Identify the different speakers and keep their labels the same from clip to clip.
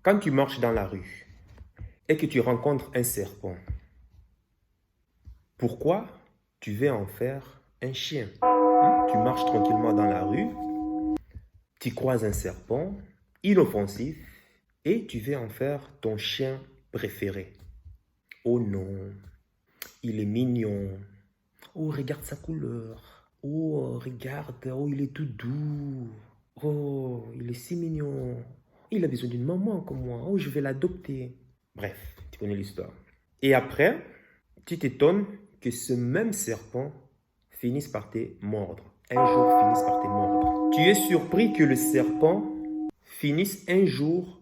Speaker 1: Quand tu marches dans la rue et que tu rencontres un serpent, pourquoi tu veux en faire un chien? Tu marches tranquillement dans la rue, tu croises un serpent inoffensif et tu veux en faire ton chien préféré. Oh non, il est mignon. Oh, regarde sa couleur. Oh, regarde, oh, il est tout doux. Oh, il est si mignon. Il a besoin d'une maman comme moi. Oh, je vais l'adopter. Bref, tu connais l'histoire. Et après, tu t'étonnes que ce même serpent finisse par te mordre. Un jour, finisse par te mordre. Tu es surpris que le serpent finisse un jour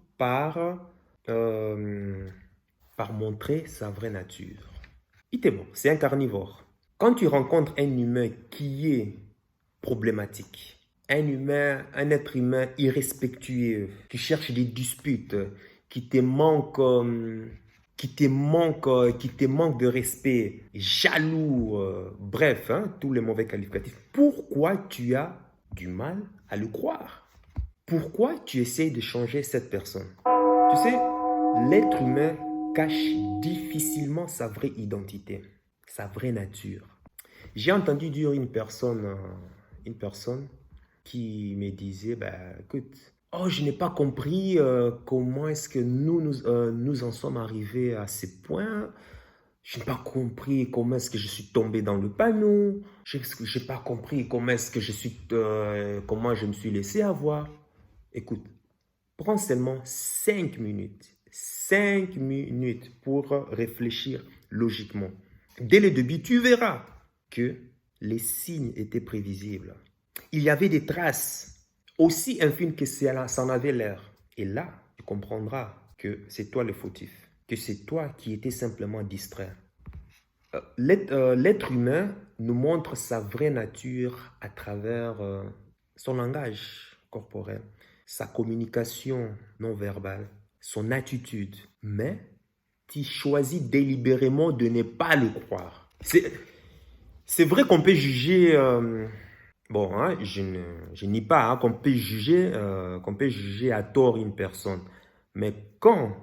Speaker 1: euh, par montrer sa vraie nature. Il est bon, c'est un carnivore. Quand tu rencontres un humain qui est problématique, un être humain irrespectueux, qui cherche des disputes, qui te manque, qui te manque de respect, jaloux, bref, hein, tous les mauvais qualificatifs, pourquoi tu as du mal à le croire? Pourquoi tu essayes de changer cette personne? Tu sais, l'être humain cache difficilement sa vraie identité, sa vraie nature. J'ai entendu dire une personne qui me disait, bah, écoute, oh, je n'ai pas compris comment est-ce que nous en sommes arrivés à ce point. Je n'ai pas compris comment est-ce que je suis tombé dans le panneau. Je n'ai pas compris comment je me suis laissé avoir. Écoute, prends seulement 5 minutes. 5 minutes pour réfléchir logiquement. Dès le début, tu verras que les signes étaient prévisibles. Il y avait des traces, aussi infimes que ça en avait l'air. Et là, tu comprendras que c'est toi le fautif, que c'est toi qui étais simplement distrait. L'être humain nous montre sa vraie nature à travers son langage corporel, sa communication non verbale, son attitude. Mais tu choisis délibérément de ne pas le croire. C'est vrai qu'on peut juger, bon, hein, je nie pas hein, qu'on peut juger à tort une personne. Mais quand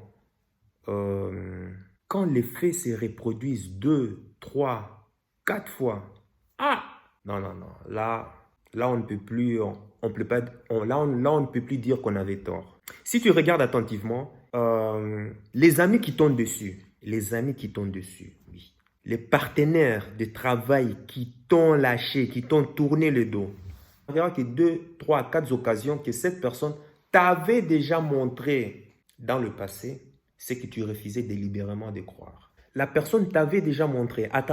Speaker 1: les faits se reproduisent 2, 3, 4 fois, ah, non, non, non, là on ne peut plus, on peut pas, là on ne peut plus dire qu'on avait tort. Si tu regardes attentivement, les amis qui tombent dessus, oui, les partenaires de travail qui t'ont lâché, qui t'ont tourné le dos, on verra que 2, 3, 4 occasions que cette personne t'avait déjà montré dans le passé ce que tu refusais délibérément de croire. La personne t'avait déjà montré à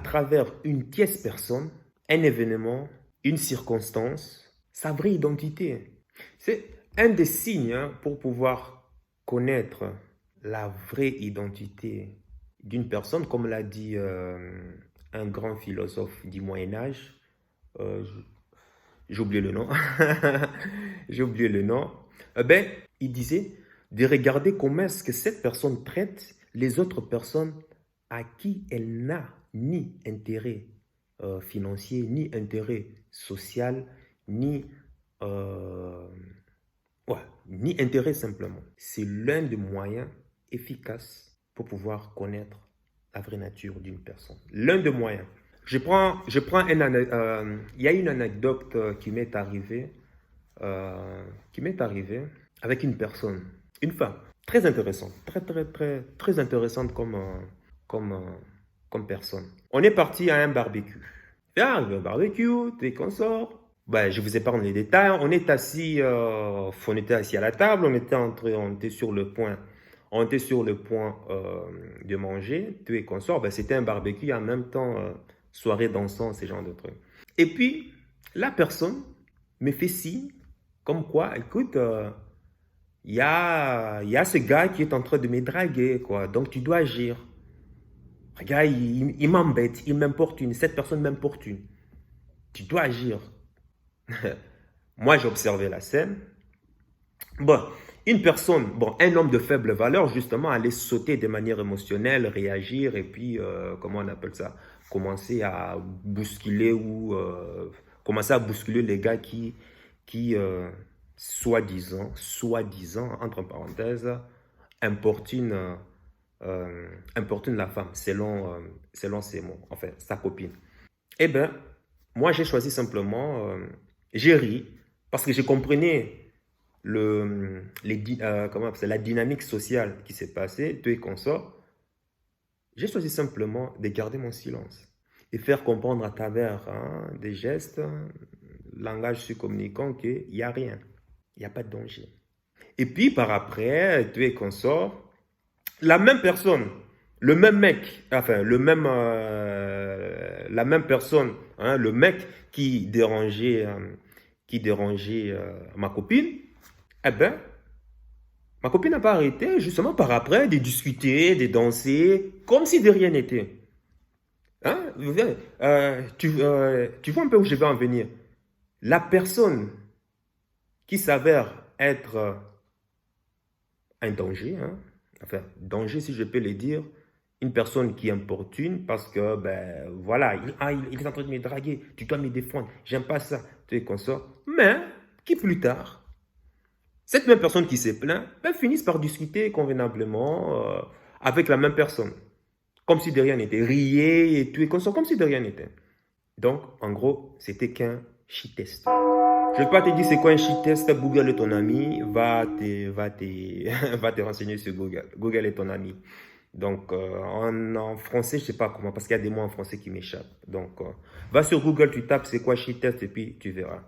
Speaker 1: travers une tierce personne, un événement, une circonstance, sa vraie identité. C'est un des signes hein, pour pouvoir connaître la vraie identité d'une personne, comme l'a dit un grand philosophe du Moyen-Âge. Euh, j'ai oublié le nom. J'ai oublié le nom. Ben, il disait de regarder comment est-ce que cette personne traite les autres personnes à qui elle n'a ni intérêt financier, ni intérêt social, ni, euh, ouais, ni intérêt simplement. C'est l'un des moyens efficaces pour pouvoir connaître la vraie nature d'une personne. L'un des moyens. Il y a une anecdote qui m'est arrivée avec une personne, une femme, très intéressante, très intéressante comme, comme personne. On est parti à un barbecue. Ah, un barbecue, tes consorts. Ben, je vous épargne les détails. On était assis à la table, on était sur le point, de manger, tous les consorts. Ben, c'était un barbecue en même temps, soirée dansant, ce genre de trucs. Et puis, la personne me fait signe, comme quoi, écoute, il y a ce gars qui est en train de me draguer, quoi. Donc, tu dois agir. Regarde, il m'embête, il m'importune, cette personne m'importune. Tu dois agir. Moi, j'ai observé la scène. Bon, un homme de faible valeur, justement, allait sauter de manière émotionnelle, réagir, et puis, comment on appelle ça, commencer à bousculer ou commencer à bousculer les gars qui soi-disant, entre parenthèses, importune, importune la femme, selon ses mots, enfin, sa copine. Eh bien, moi, j'ai choisi simplement, j'ai ri, parce que je comprenais comment la dynamique sociale qui s'est passée, tout et consort. J'ai choisi simplement de garder mon silence et faire comprendre à travers des gestes, langage se communiquant qu'il n'y a rien, il n'y a pas de danger. Et puis par après, tout et consort, la même personne, le même mec, enfin la même personne, le mec qui dérangeait ma copine, eh ben, ma copine n'a pas arrêté justement par après de discuter, de danser, comme si de rien n'était. Hein? Tu vois un peu où je vais en venir. La personne qui s'avère être un danger, enfin, danger si je peux le dire, une personne qui importune parce que, ben voilà, il est en train de me draguer, tu dois me défendre, j'aime pas ça, tu es consort. Mais, qui plus tard, cette même personne qui s'est plaint, ben, finisse par discuter convenablement avec la même personne. Comme si de rien n'était, rier et tout et consort, comme si de rien n'était. Donc, en gros, c'était qu'un shit test. Je ne vais pas te dire c'est quoi un shit test. Google est ton ami. Va te renseigner sur Google. Google est ton ami. Donc, en français, je ne sais pas comment, parce qu'il y a des mots en français qui m'échappent. Donc, va sur Google, tu tapes c'est quoi shit test et puis tu verras.